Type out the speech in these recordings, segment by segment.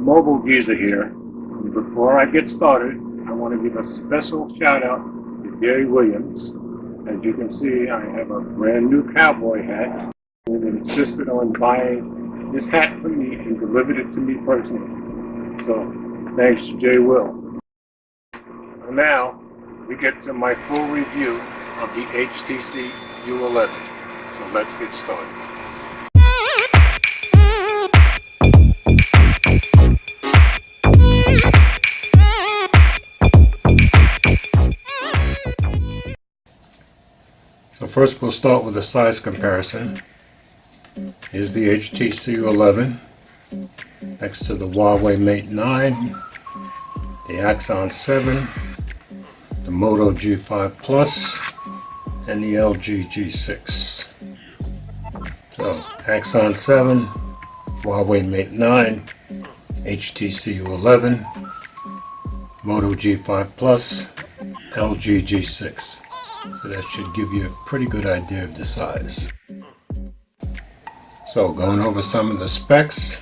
Mobile Geezer here. Before I get started, I want to give a special shout out to Gary Williams. As you can see, I have a brand new cowboy hat. He insisted on buying this hat for me and delivered it to me personally. So thanks, Jay Will. Now we get to my full review of the HTC U11. So let's get started. So first we'll start with a size comparison. Here's the HTC U11 next to the Huawei Mate 9, the Axon 7, the Moto G5 Plus, and the LG G6. So Axon 7, Huawei Mate 9, HTC U11, Moto G5 Plus, LG G6. So that should give you a pretty good idea of the size. So going over some of the specs,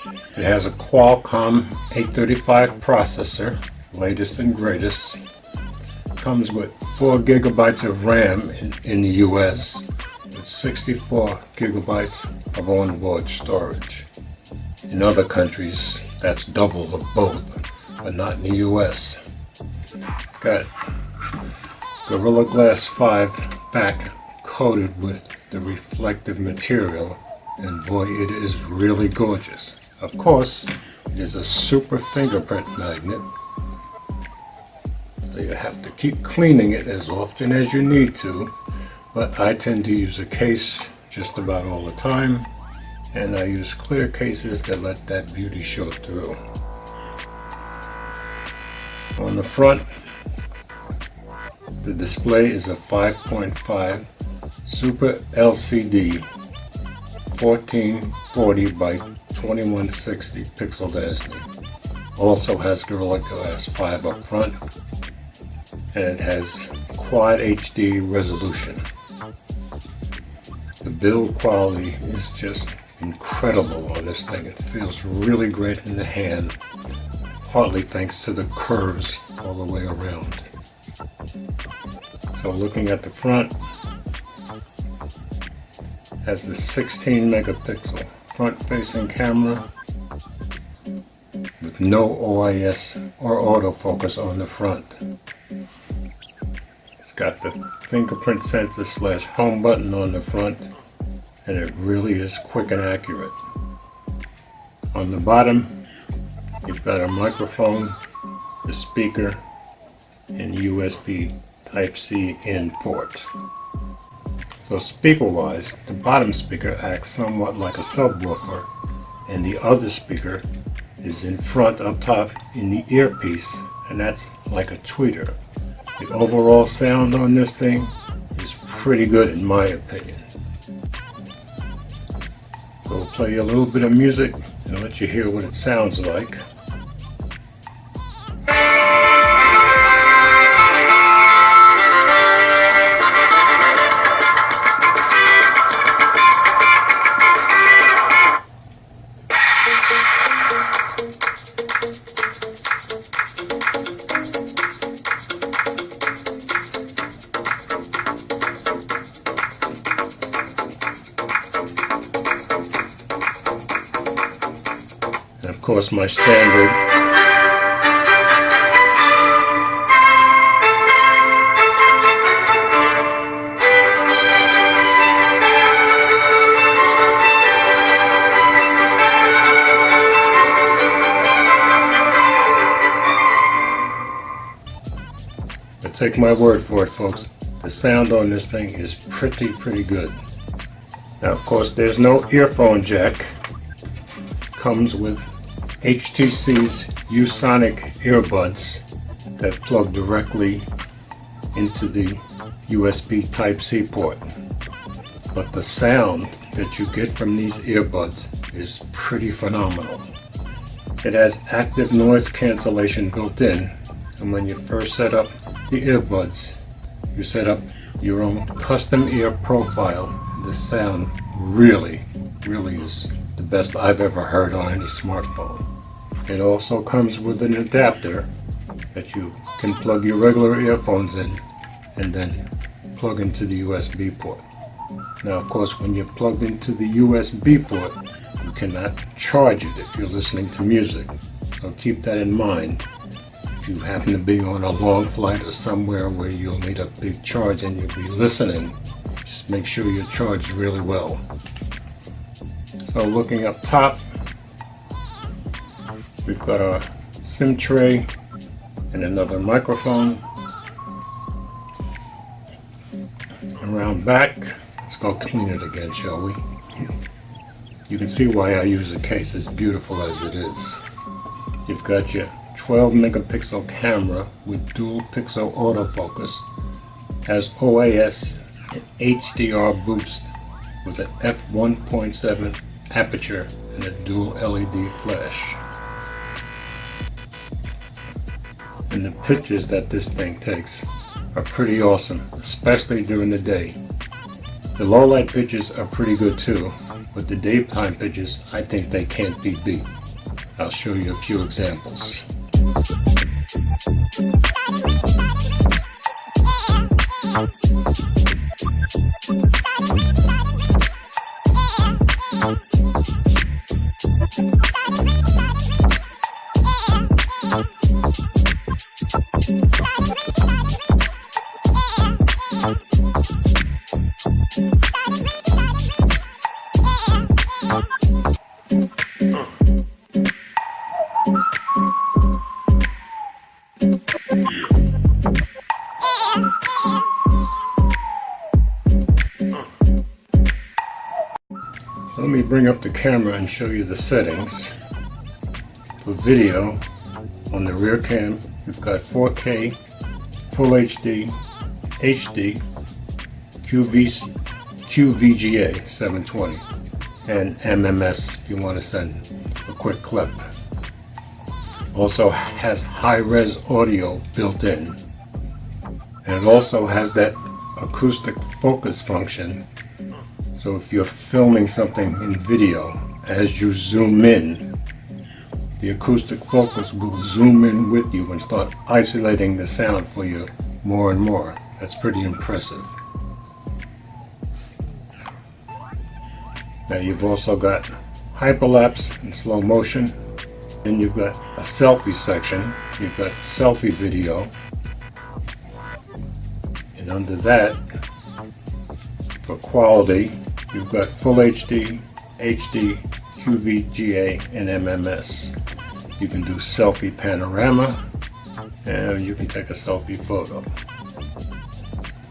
it has a Qualcomm 835 processor, latest and greatest. Comes with 4 gigabytes of RAM in the US, with 64 gigabytes of onboard storage. In other countries, that's double of both, but not in the US. It's got Gorilla Glass 5 back coated with the reflective material, and boy, it is really gorgeous. Of course, it is a super fingerprint magnet, so you have to keep cleaning it as often as you need to, but I tend to use a case just about all the time, and I use clear cases that let that beauty show through. On the front, the display is a 5.5 Super LCD 1440 by 2160 pixel density. Also has Gorilla Glass 5 up front, and it has Quad HD resolution. The build quality is just incredible on this thing. It feels really great in the hand, partly thanks to the curves all the way around. So looking at the front, has the 16 megapixel front-facing camera with no OIS or autofocus on the front. It's got the fingerprint sensor / home button on the front, and it really is quick and accurate. On the bottom, you've got a microphone, a speaker, and USB Type-C in port. So speaker-wise, the bottom speaker acts somewhat like a subwoofer, and the other speaker is in front up top in the earpiece, and that's like a tweeter. The overall sound on this thing is pretty good in my opinion. So we'll play you a little bit of music and let you hear what it sounds like. And of course my standard but take my word for it, folks, the sound on this thing is pretty good. Now of course there's no earphone jack. Comes with HTC's U-Sonic earbuds that plug directly into the USB Type-C port. But the sound that you get from these earbuds is pretty phenomenal. It has active noise cancellation built in, and when you first set up the earbuds, you set up your own custom ear profile. The sound really is the best I've ever heard on any smartphone. It also comes with an adapter that you can plug your regular earphones in and then plug into the USB port. Now, of course, when you're plugged into the USB port, you cannot charge it if you're listening to music. So keep that in mind. If you happen to be on a long flight or somewhere where you'll need a big charge and you'll be listening, just make sure you're charged really well. So looking up top, we've got our SIM tray and another microphone. Around back, let's go clean it again, shall we? You can see why I use a case, as beautiful as it is. You've got your 12 megapixel camera with dual pixel autofocus, has OIS and HDR boost with an f1.7 aperture and a dual LED flash. And the pictures that this thing takes are pretty awesome, especially during the day. The low light pictures are pretty good too, but the daytime pictures, I think they can't be beat. I'll show you a few examples. So let me bring up the camera and show you the settings. For video, on the rear cam, we've got 4K, Full HD, HD, QVGA 720, and MMS if you want to send a quick clip. Also has high-res audio built in, and it also has that acoustic focus function. So if you're filming something in video, as you zoom in, the acoustic focus will zoom in with you and start isolating the sound for you more and more. That's pretty impressive. Now you've also got hyperlapse and slow motion. Then you've got a selfie section. You've got selfie video. And under that, for quality, you've got Full HD, HD, QVGA, and MMS. You can do selfie panorama, and you can take a selfie photo.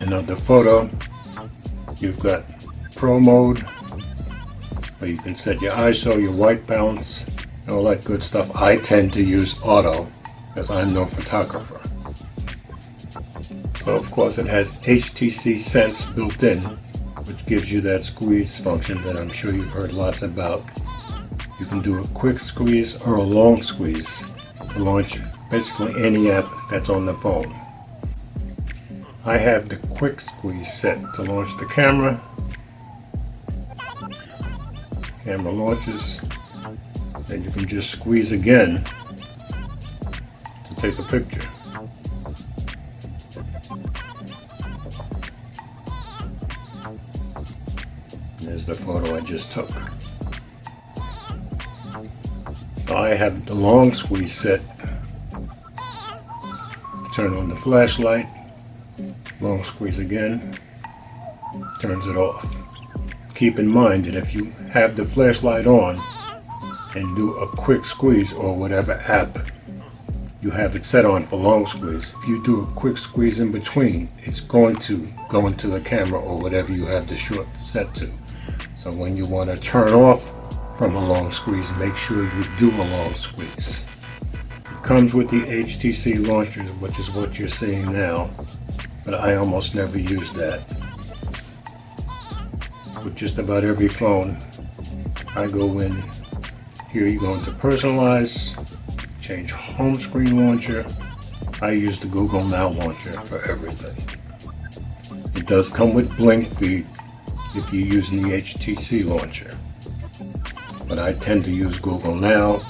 And under photo, you've got Pro mode, where you can set your ISO, your white balance, and all that good stuff. I tend to use auto, as I'm no photographer. So of course it has HTC Sense built in, which gives you that squeeze function that I'm sure you've heard lots about. You can do a quick squeeze or a long squeeze to launch basically any app that's on the phone. I have the quick squeeze set to launch the camera. Camera launches, then you can just squeeze again to take a picture. There's the photo I just took. I have the long squeeze set. Turn on the flashlight, long squeeze again, turns it off. Keep in mind that if you have the flashlight on and do a quick squeeze or whatever app you have it set on for long squeeze, if you do a quick squeeze in between, it's going to go into the camera or whatever you have the short set to. So when you want to turn off from a long squeeze, make sure you do a long squeeze. It comes with the HTC launcher, which is what you're seeing now, but I almost never use that. With just about every phone, I go in here, you go into personalize, change home screen launcher. I use the Google Now launcher for everything. It does come with blink feed if you're using the HTC launcher. but I tend to use Google Now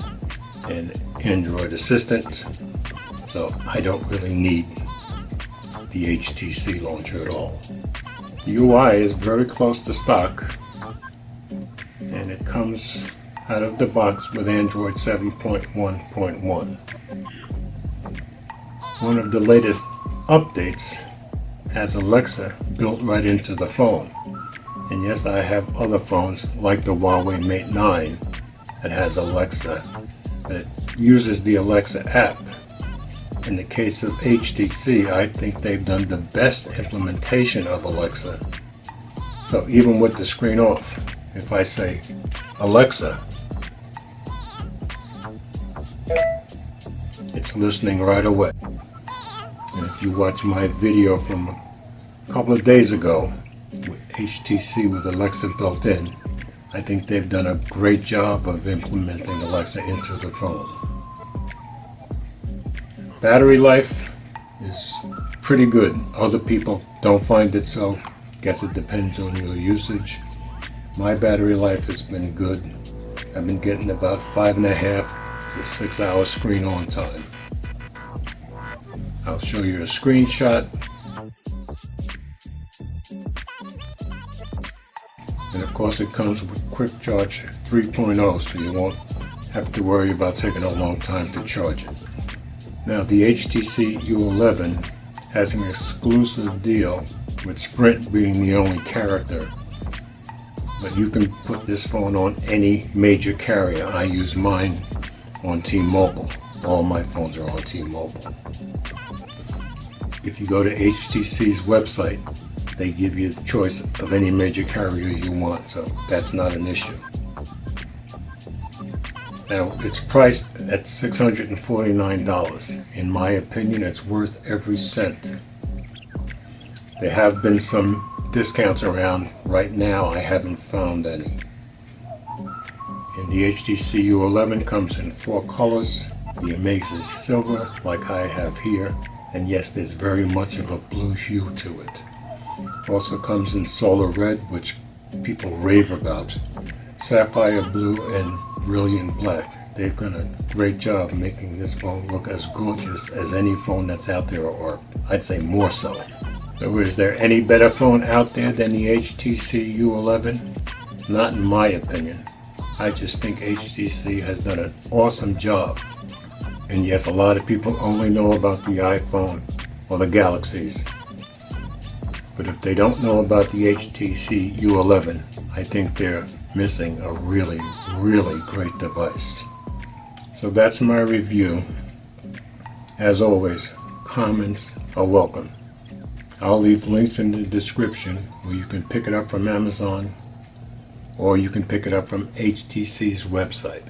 and Android Assistant, so I don't really need the HTC launcher at all. The UI is very close to stock, and it comes out of the box with Android 7.1.1. One of the latest updates has Alexa built right into the phone. And yes, I have other phones like the Huawei Mate 9 that has Alexa, that uses the Alexa app. In the case of HTC, I think they've done the best implementation of Alexa. So even with the screen off, if I say, Alexa, it's listening right away. And if you watch my video from a couple of days ago, with HTC with Alexa built in, I think they've done a great job of implementing Alexa into the phone. Battery life is pretty good. Other people don't find it so. Guess it depends on your usage. My battery life has been good. I've been getting about 5.5 to 6 hours screen on time. I'll show you a screenshot. And of course it comes with Quick Charge 3.0, so you won't have to worry about taking a long time to charge it. Now the HTC U11 has an exclusive deal with Sprint being the only carrier, but you can put this phone on any major carrier. I use mine on T-Mobile. All my phones are on T-Mobile. If you go to HTC's website, they give you the choice of any major carrier you want, so that's not an issue. Now, it's priced at $649. In my opinion, it's worth every cent. There have been some discounts around. Right now, I haven't found any. And the HTC U11 comes in 4 colors. The Amazing Silver, like I have here. And yes, there's very much of a blue hue to it. Also comes in Solar Red, which people rave about, Sapphire Blue, and Brilliant Black. They've done a great job making this phone look as gorgeous as any phone that's out there, or I'd say more so. So is there any better phone out there than the HTC U11? Not in my opinion. I just think HTC has done an awesome job. And yes, a lot of people only know about the iPhone or the Galaxies. But if they don't know about the HTC U11, I think they're missing a really, really great device. So that's my review. As always, comments are welcome. I'll leave links in the description where you can pick it up from Amazon, or you can pick it up from HTC's website.